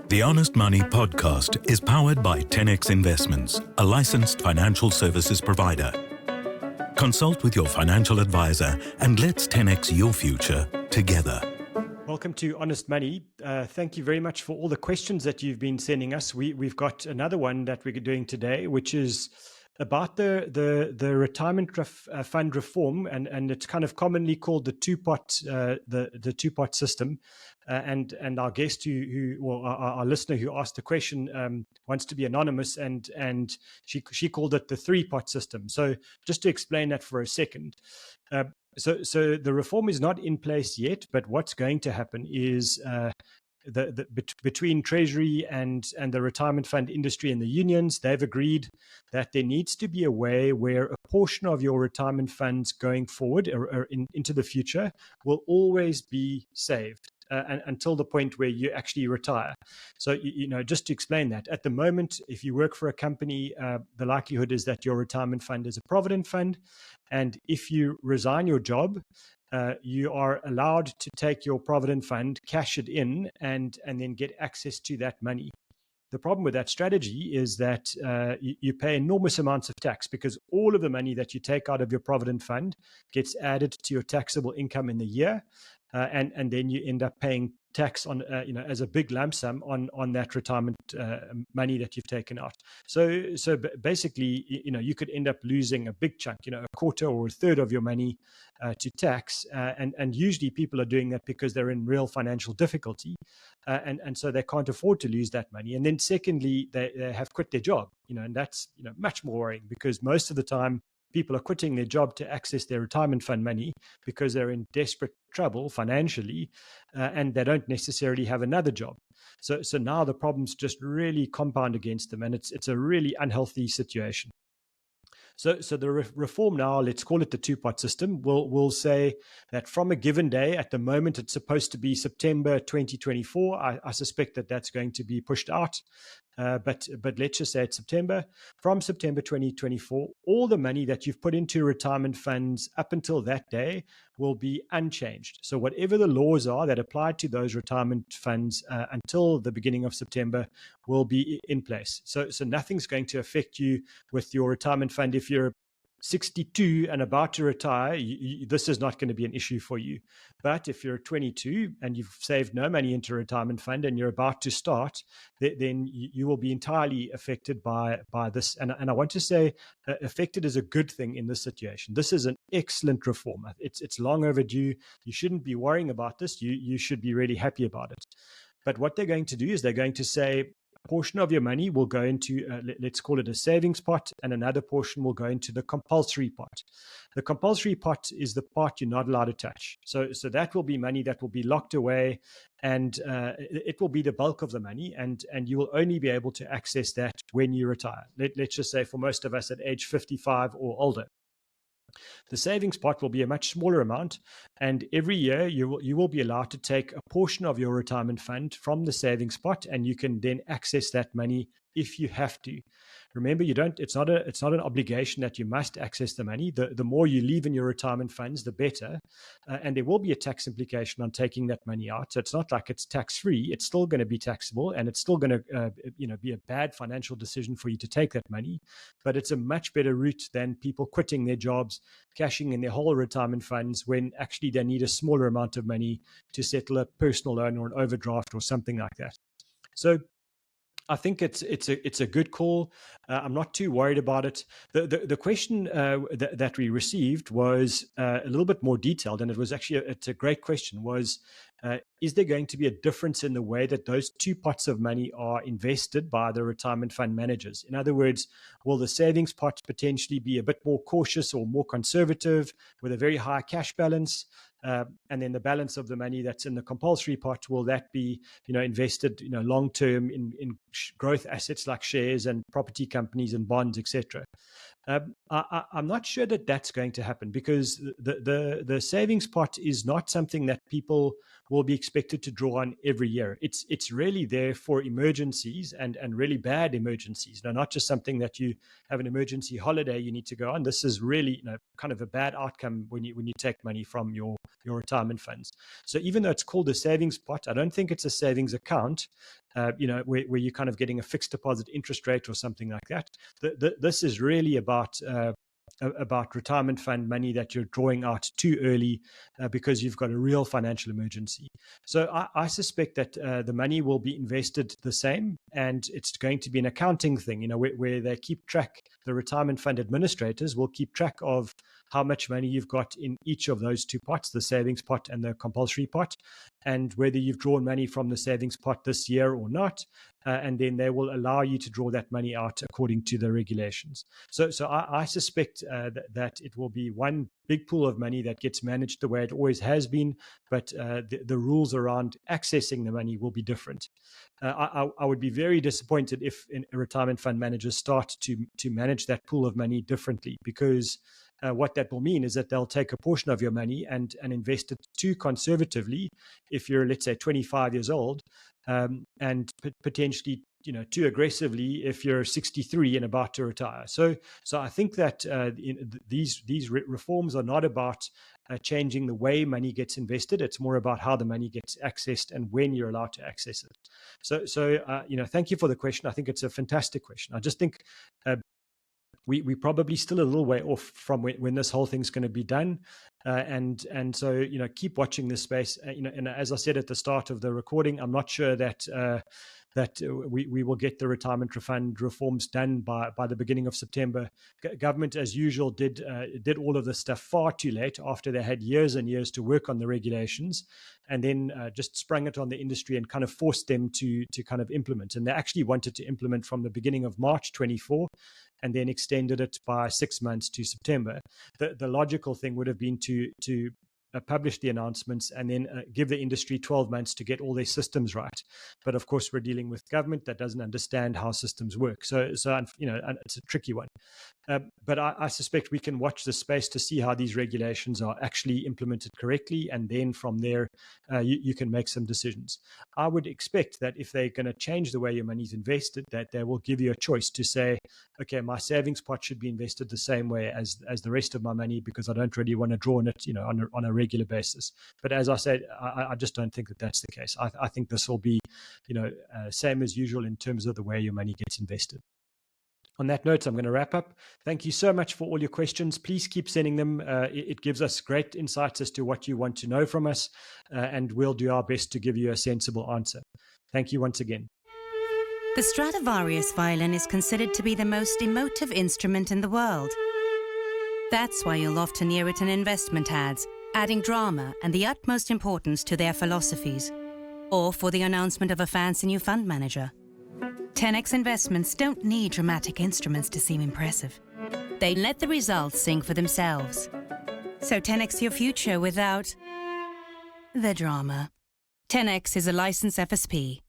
The Honest Money podcast is powered by 10x Investments, a licensed financial services provider. Consult with your financial advisor and let's 10x your future together. Welcome to Honest Money. Thank you very much for all the questions that you've been sending us. We've got another one that we're doing today, which is about the retirement fund reform, and it's kind of commonly called the two pot system. And our guest our listener who asked the question wants to be anonymous, and she called it the 3-pot system. So just to explain that for a second. So the reform is not in place yet, but what's going to happen is between Treasury and the retirement fund industry and the unions, they've agreed that there needs to be a way where a portion of your retirement funds going forward or into the future will always be saved until the point where you actually retire. So, just to explain that, at the moment, if you work for a company, the likelihood is that your retirement fund is a Provident fund. And if you resign your job, you are allowed to take your Provident fund, cash it in, and then get access to that money. The problem with that strategy is that you pay enormous amounts of tax, because all of the money that you take out of your Provident fund gets added to your taxable income in the year, and then you end up paying tax on as a big lump sum on that retirement money that you've taken out. So basically, you could end up losing a big chunk, a quarter or a third of your money to tax, and usually people are doing that because they're in real financial difficulty, and so they can't afford to lose that money. And then secondly, they have quit their job, and that's much more worrying, because most of the time people are quitting their job to access their retirement fund money because they're in desperate trouble financially, and they don't necessarily have another job. So now the problems just really compound against them, and it's a really unhealthy situation. So the reform now, let's call it the 2-pot system, will say that from a given day, at the moment it's supposed to be September 2024. I suspect that that's going to be pushed out, but let's just say it's September. From September 2024, all the money that you've put into retirement funds up until that day will be unchanged. So whatever the laws are that apply to those retirement funds until the beginning of September will be in place. So nothing's going to affect you with your retirement fund. If you're 62 and about to retire, this is not going to be an issue for you. But if you're 22 and you've saved no money into a retirement fund and you're about to start, then you will be entirely affected by this. And I want to say affected is a good thing in this situation. This is an excellent reform. It's long overdue. You shouldn't be worrying about this. You should be really happy about it. But what they're going to do is they're going to say, portion of your money will go into, let's call it a savings pot, and another portion will go into the compulsory pot. The compulsory pot is the part you're not allowed to touch. So that will be money that will be locked away, and it will be the bulk of the money, and you will only be able to access that when you retire. Let's just say for most of us at age 55 or older. The savings pot will be a much smaller amount, and every year you will be allowed to take a portion of your retirement fund from the savings pot, and you can then access that money if you have to. Remember, it's not an obligation that you must access the money. The more you leave in your retirement funds, the better. And there will be a tax implication on taking that money out. So it's not like it's tax-free. It's still going to be taxable, and it's still going to be a bad financial decision for you to take that money. But it's a much better route than people quitting their jobs, cashing in their whole retirement funds when actually they need a smaller amount of money to settle a personal loan or an overdraft or something like that. So I think it's a good call. I'm not too worried about it. The question that we received was a little bit more detailed, and it's a great question. Was is there going to be a difference in the way that those 2 pots of money are invested by the retirement fund managers? In other words, will the savings pot potentially be a bit more cautious or more conservative with a very high cash balance? And then the balance of the money that's in the compulsory pot, will that be, invested, long term in growth assets like shares and property companies and bonds, etc.? I'm not sure that that's going to happen, because the savings pot is not something that people will be expected to draw on every year. It's really there for emergencies and really bad emergencies. Now, not just something that you have an emergency holiday you need to go on. This is really, kind of a bad outcome when you take money from your retirement funds. So even though it's called a savings pot, I don't think it's a savings account, where you're kind of getting a fixed deposit interest rate or something like that. This is really about retirement fund money that you're drawing out too early because you've got a real financial emergency. So I suspect that the money will be invested the same, and it's going to be an accounting thing, where they keep track. The retirement fund administrators will keep track of how much money you've got in each of those two pots, the savings pot and the compulsory pot, and whether you've drawn money from the savings pot this year or not. And then they will allow you to draw that money out according to the regulations. So I suspect that it will be one big pool of money that gets managed the way it always has been, but the rules around accessing the money will be different. I would be very disappointed if retirement fund managers start to manage that pool of money differently, because what that will mean is that they'll take a portion of your money and invest it too conservatively if you're, let's say, 25 years old, and potentially, too aggressively if you're 63 and about to retire. So I think that these reforms are not about changing the way money gets invested. It's more about how the money gets accessed and when you're allowed to access it. So thank you for the question. I think it's a fantastic question. I just think we're probably still a little way off from when this whole thing's going to be done. And so, keep watching this space. And as I said at the start of the recording, I'm not sure that we will get the retirement refund reforms done by the beginning of September. Government, as usual, did all of this stuff far too late, after they had years and years to work on the regulations, and then just sprung it on the industry and kind of forced them to kind of implement. And they actually wanted to implement from the beginning of March 24, and then extended it by 6 months to September. The logical thing would have been to publish the announcements and then give the industry 12 months to get all their systems right. But of course, we're dealing with government that doesn't understand how systems work. So it's a tricky one. But I suspect we can watch this space to see how these regulations are actually implemented correctly, and then from there, you can make some decisions. I would expect that if they're going to change the way your money is invested, that they will give you a choice to say, okay, my savings pot should be invested the same way as the rest of my money, because I don't really want to draw on it, on a regular basis. But as I said, I just don't think that that's the case. I think this will be, same as usual in terms of the way your money gets invested. On that note, I'm going to wrap up. Thank you so much for all your questions. Please keep sending them. It gives us great insights as to what you want to know from us, and we'll do our best to give you a sensible answer. Thank you once again. The Stradivarius violin is considered to be the most emotive instrument in the world. That's why you'll often hear it in investment ads, adding drama and the utmost importance to their philosophies, or for the announcement of a fancy new fund manager. 10x investments don't need dramatic instruments to seem impressive. They let the results sing for themselves. So 10x your future without the drama. 10x is a licensed FSP.